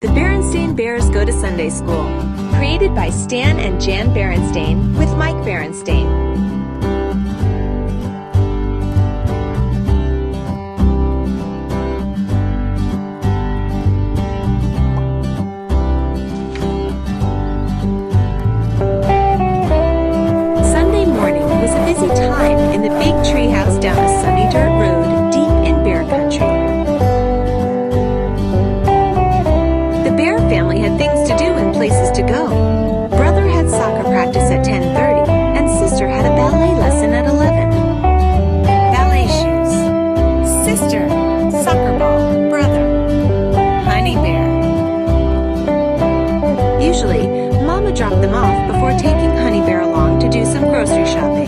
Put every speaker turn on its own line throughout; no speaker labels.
The Berenstain Bears Go to Sunday School, created by Stan and Jan Berenstain with Mike Berenstain. Sunday morning was a busy time in the big treehouse down a sunny dirt road deep in bear country. The bear family had things to do and places to go. Brother had soccer practice at 10:30, and sister had a ballet lesson at 11. Ballet shoes. Sister. Soccer ball. Brother. Honey bear. Usually, Mama dropped them off before taking Honey Bear along to do some grocery shopping.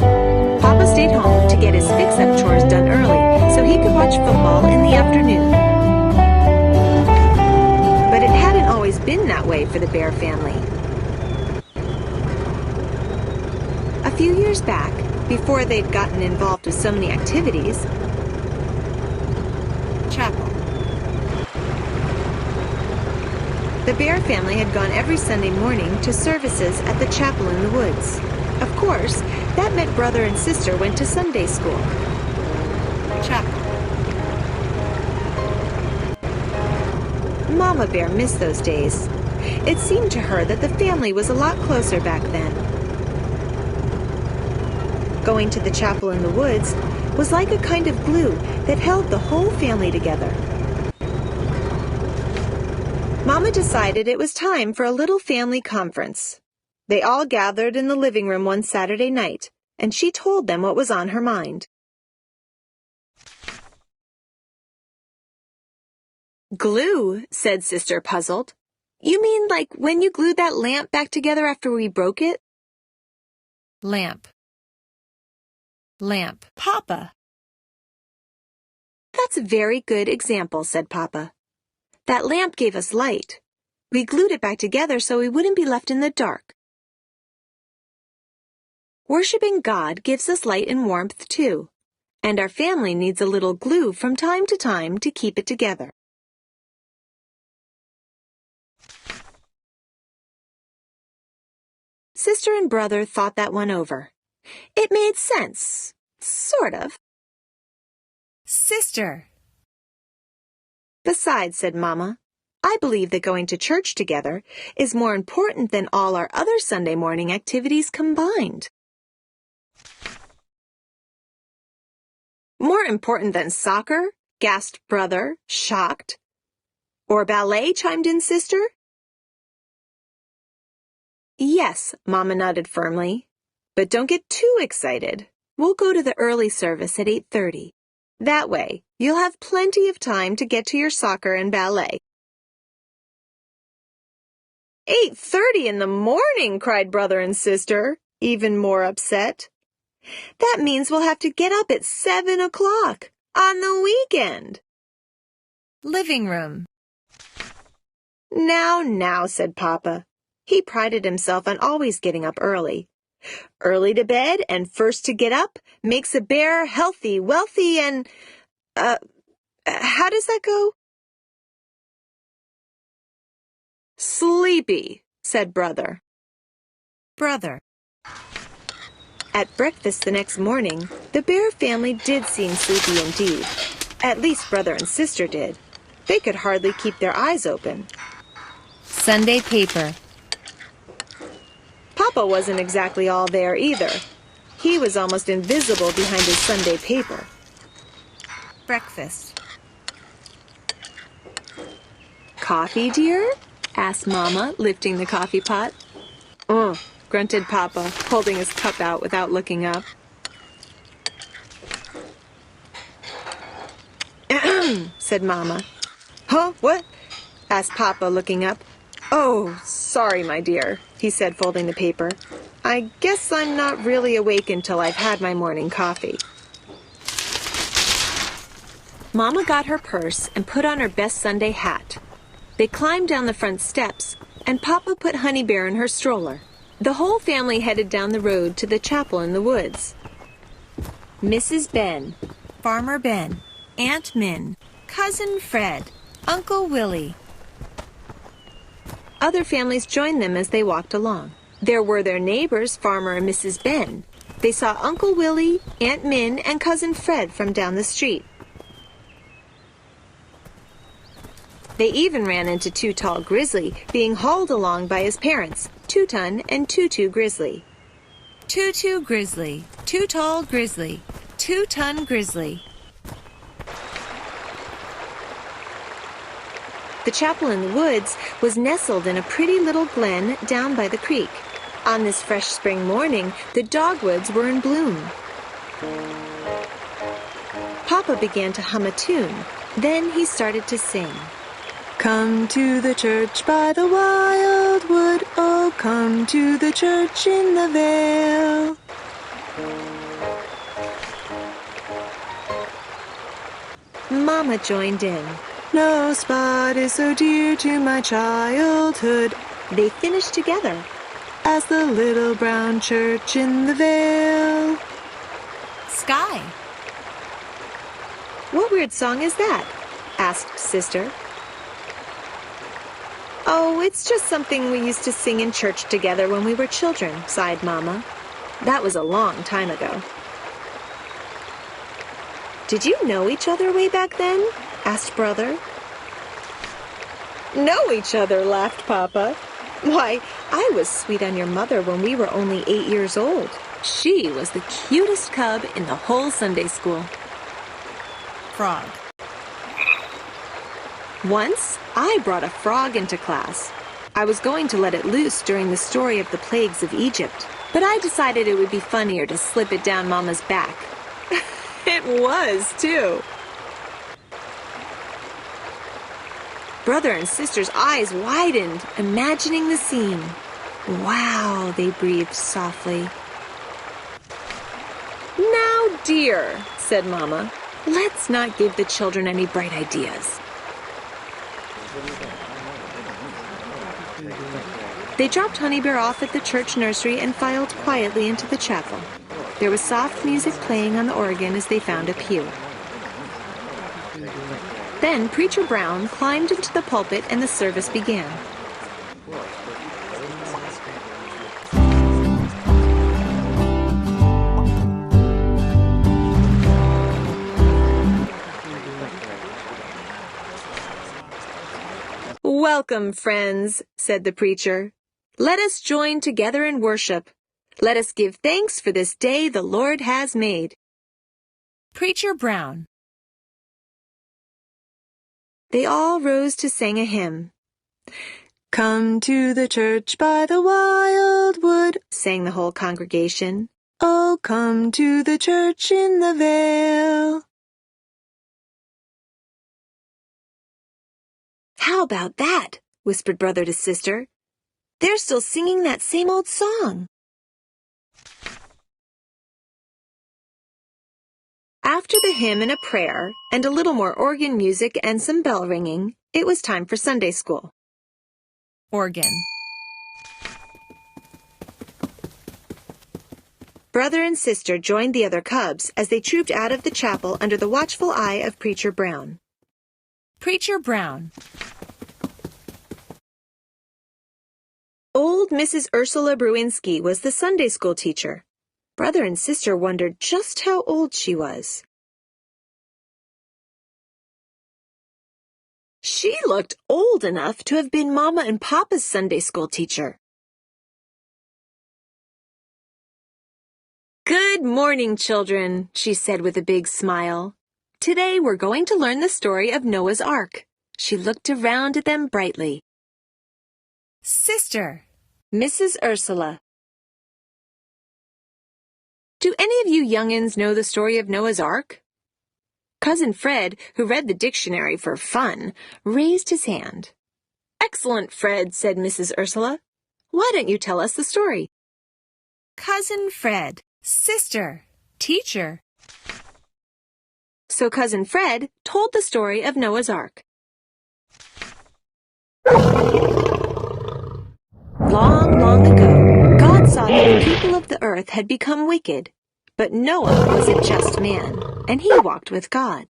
Papa stayed home to get his fix-up chores done early so he could watch football in the afternoon. But it hadn't always been that way for the bear family. A few years back, before they'd gotten involved with so many activities, chapel. The bear family had gone every Sunday morning to services at the chapel in the woods. Of course, that meant brother and sister went to Sunday school. Chapel. Mama Bear missed those days. It seemed to her that the family was a lot closer back then. Going to the chapel in the woods was like a kind of glue that held the whole family together. Mama decided it was time for a little family conference. They all gathered in the living room one Saturday night, and she told them what was on her mind. Glue, said Sister, puzzled. You mean like when you glued that lamp back together after we broke it? Lamp. Lamp. Papa. That's a very good example, said Papa. That lamp gave us light. We glued it back together so we wouldn't be left in the dark. Worshipping God gives us light and warmth too, and our family needs a little glue from time to time to keep it together. Sister and brother thought that one over. It made sense, sort of. Sister. Besides, said Mama, I believe that going to church together is more important than all our other Sunday morning activities combined. More important than soccer? Gasped brother, shocked. Or ballet? Chimed in sister. Yes, Mama nodded firmly. But don't get too excited. We'll go to the early service at 8:30. That way, you'll have plenty of time to get to your soccer and ballet. 8:30 in the morning, cried brother and sister, even more upset. That means we'll have to get up at 7 o'clock on the weekend. Living room. Now, said Papa. He prided himself on always getting up early. Early to bed and first to get up makes a bear healthy, wealthy, and, how does that go? Sleepy, said brother. Brother. At breakfast the next morning, the bear family did seem sleepy indeed. At least brother and sister did. They could hardly keep their eyes open. Sunday paper. Papa wasn't exactly all there either. He was almost invisible behind his Sunday paper. Breakfast. Coffee, dear? Asked Mama, lifting the coffee pot. Grunted Papa, holding his cup out without looking up. Said Mama. Huh, what? Asked Papa, looking up. Oh, sorry, my dear, he said, folding the paper. I guess I'm not really awake until I've had my morning coffee. Mama got her purse and put on her best Sunday hat. They climbed down the front steps, and Papa put Honey Bear in her stroller. The whole family headed down the road to the chapel in the woods. Mrs. Ben, Farmer Ben, Aunt Min, Cousin Fred, Uncle Willie. Other families joined them as they walked along. There were their neighbors, Farmer and Mrs. Ben. They saw Uncle Willie, Aunt Min, and Cousin Fred from down the street. They even ran into Too Tall Grizzly, being hauled along by his parents, Two-Ton and Two-Two Grizzly. Two-Two Grizzly, Too Tall Grizzly, Two-Ton Grizzly. The chapel in the woods was nestled in a pretty little glen down by the creek. On this fresh spring morning, the dogwoods were in bloom. Papa began to hum a tune. Then he started to sing. Come to the church by the wild wood, oh, come to the church in the vale. Mama joined in. No spot is so dear to my childhood. They finished together. As the little brown church in the vale. Sky. What weird song is that? Asked Sister. Oh, it's just something we used to sing in church together when we were children, sighed Mama. That was a long time ago. Did you know each other way back then? Asked Brother. Know each other, laughed Papa. Why, I was sweet on your mother when we were only 8 years old. She was the cutest cub in the whole Sunday school. Frog. Once, I brought a frog into class. I was going to let it loose during the story of the plagues of Egypt, but I decided it would be funnier to slip it down Mama's back. It was, too. Brother and Sister's eyes widened, imagining the scene. Wow, they breathed softly. Now, dear, said Mama, let's not give the children any bright ideas. They dropped Honey Bear off at the church nursery and filed quietly into the chapel. There was soft music playing on the organ as they found a pew. Then Preacher Brown climbed into the pulpit and the service began. Welcome, friends, said the preacher. Let us join together in worship. Let us give thanks for this day the Lord has made. Preacher Brown. They all rose to sing a hymn. Come to the church by the wild wood, sang the whole congregation. Oh, come to the church in the vale. How about that? Whispered Brother to Sister. They're still singing that same old song. After the hymn and a prayer, and a little more organ music and some bell ringing, it was time for Sunday school. Organ. Brother and Sister joined the other cubs as they trooped out of the chapel under the watchful eye of Preacher Brown. Preacher Brown. Old Mrs. Ursula Bruinski was the Sunday school teacher. Brother and Sister wondered just how old she was. She looked old enough to have been Mama and Papa's Sunday school teacher. Good morning, children, she said with a big smile. Today we're going to learn the story of Noah's Ark. She looked around at them brightly. Sister, Mrs. Ursula. Do any of you young'uns know the story of Noah's Ark? Cousin Fred, who read the dictionary for fun, raised his hand. Excellent, Fred, said Mrs. Ursula. Why don't you tell us the story? Cousin Fred, sister, teacher. So Cousin Fred told the story of Noah's Ark. Long, long ago, God saw that the people of the earth had become wicked. But Noah was a just man, and he walked with God.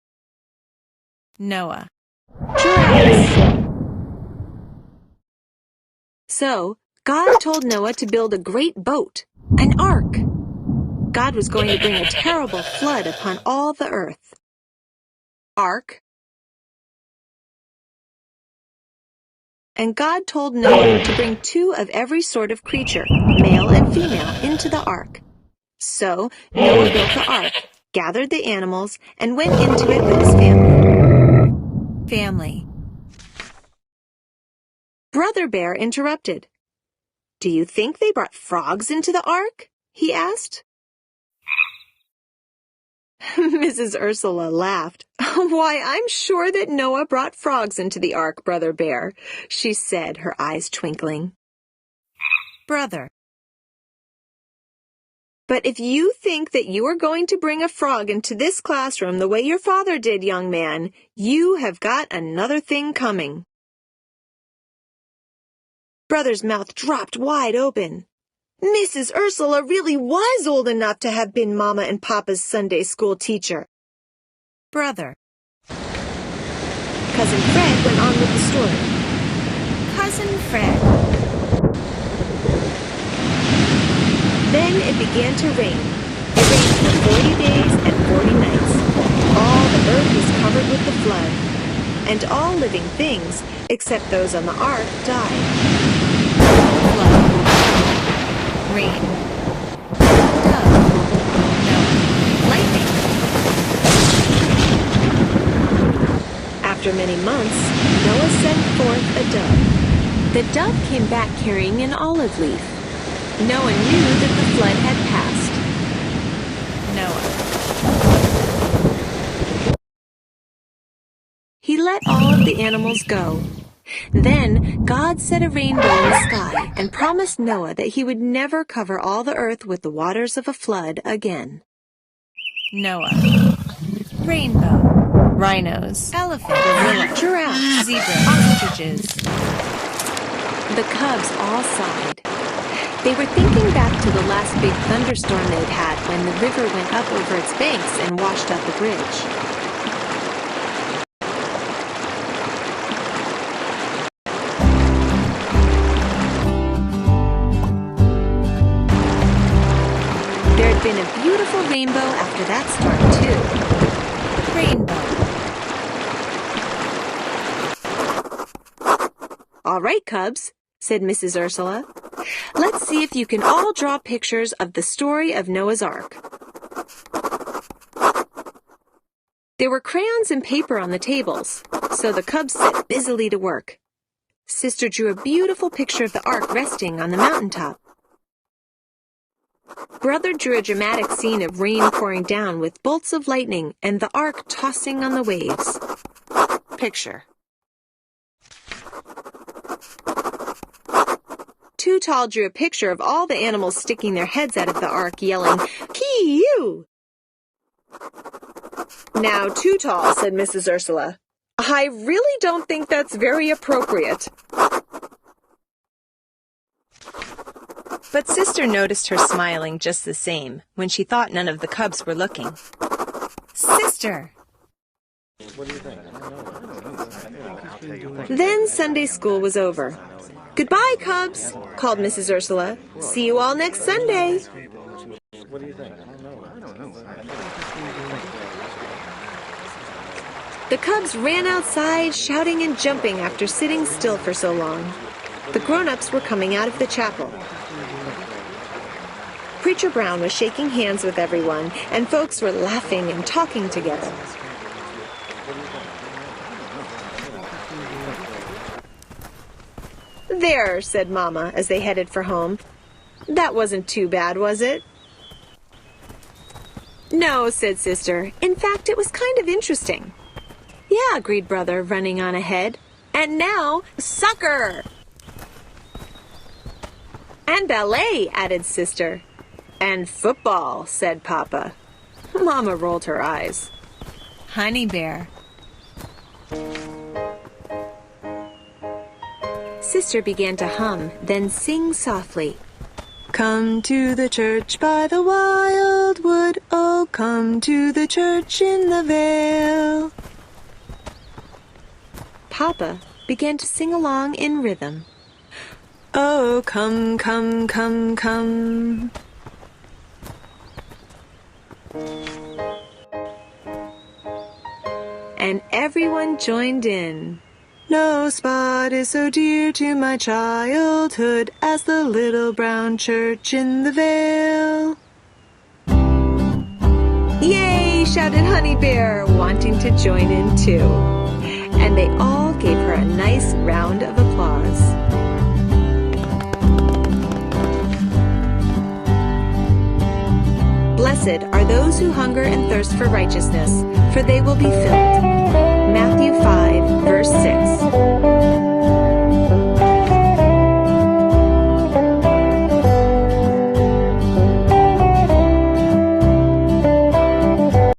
Noah. Giraffes. So, God told Noah to build a great boat, an ark. God was going to bring a terrible flood upon all the earth. Ark. And God told Noah to bring 2 of every sort of creature, male and female, into the ark. So Noah built the ark, gathered the animals, and went into it with his family. Brother Bear interrupted. "Do you think they brought frogs into the ark?" he asked. Mrs. Ursula laughed. "Why, I'm sure that Noah brought frogs into the ark, Brother Bear," she said, her eyes twinkling. Brother. "But if you think that you are going to bring a frog into this classroom the way your father did, young man, you have got another thing coming." Brother's mouth dropped wide open. Mrs. Ursula really was old enough to have been Mama and Papa's Sunday school teacher. Brother. Cousin Fred went on with the story. Cousin Fred. Then it began to rain. It rained for 40 days and 40 nights. All the earth was covered with the flood, and all living things, except those on the ark, died. Flood. Rain. Dove. Noah. Lightning. After many months, Noah sent forth a dove. The dove came back carrying an olive leaf. Noah knew that the flood had passed. Noah. He let all of the animals go. Then God set a rainbow in the sky and promised Noah that he would never cover all the earth with the waters of a flood again. Noah. Rainbow. Rhinos. Elephants. Gorillas. Giraffes. Zebras. Ostriches. The cubs all sighed. They were thinking back to the last big thunderstorm they'd had when the river went up over its banks and washed out the bridge. There had been a beautiful rainbow after that storm, too. Rainbow. "All right, cubs," said Mrs. Ursula. "Let's see if you can all draw pictures of the story of Noah's Ark." There were crayons and paper on the tables, so the cubs set busily to work. Sister drew a beautiful picture of the ark resting on the mountaintop. Brother drew a dramatic scene of rain pouring down with bolts of lightning and the ark tossing on the waves. Picture. Too Tall drew a picture of all the animals sticking their heads out of the ark, yelling, "Kee-you!" "Now, Too Tall," said Mrs. Ursula, "I really don't think that's very appropriate." But Sister noticed her smiling just the same when she thought none of the cubs were looking. "Sister!"
What do you think?
Then Sunday school was over. "Goodbye, cubs," called Mrs. Ursula. "See you all next Sunday."
What do you think?
The cubs ran outside, shouting and jumping after sitting still for so long. The grown-ups were coming out of the chapel. Preacher Brown was shaking hands with everyone, and folks were laughing and talking together. "There," said Mama as they headed for home. "That wasn't too bad, was it?" "No," said Sister. "In fact, it was kind of interesting." "Yeah," agreed Brother, running on ahead. "And now, soccer!" "And ballet," added Sister. "And football," said Papa. Mama rolled her eyes. Honey Bear. Sister began to hum, then sing softly. "Come to the church by the wildwood, oh, come to the church in the vale." Papa began to sing along in rhythm. Oh, come, come, come, come. And everyone joined in. No spot is so dear to my childhood as the little brown church in the vale. Yay! Shouted Honey Bear, wanting to join in too. And they all gave her a nice round of applause. Blessed are those who hunger and thirst for righteousness, for they will be filled. Matthew 5, verse 6.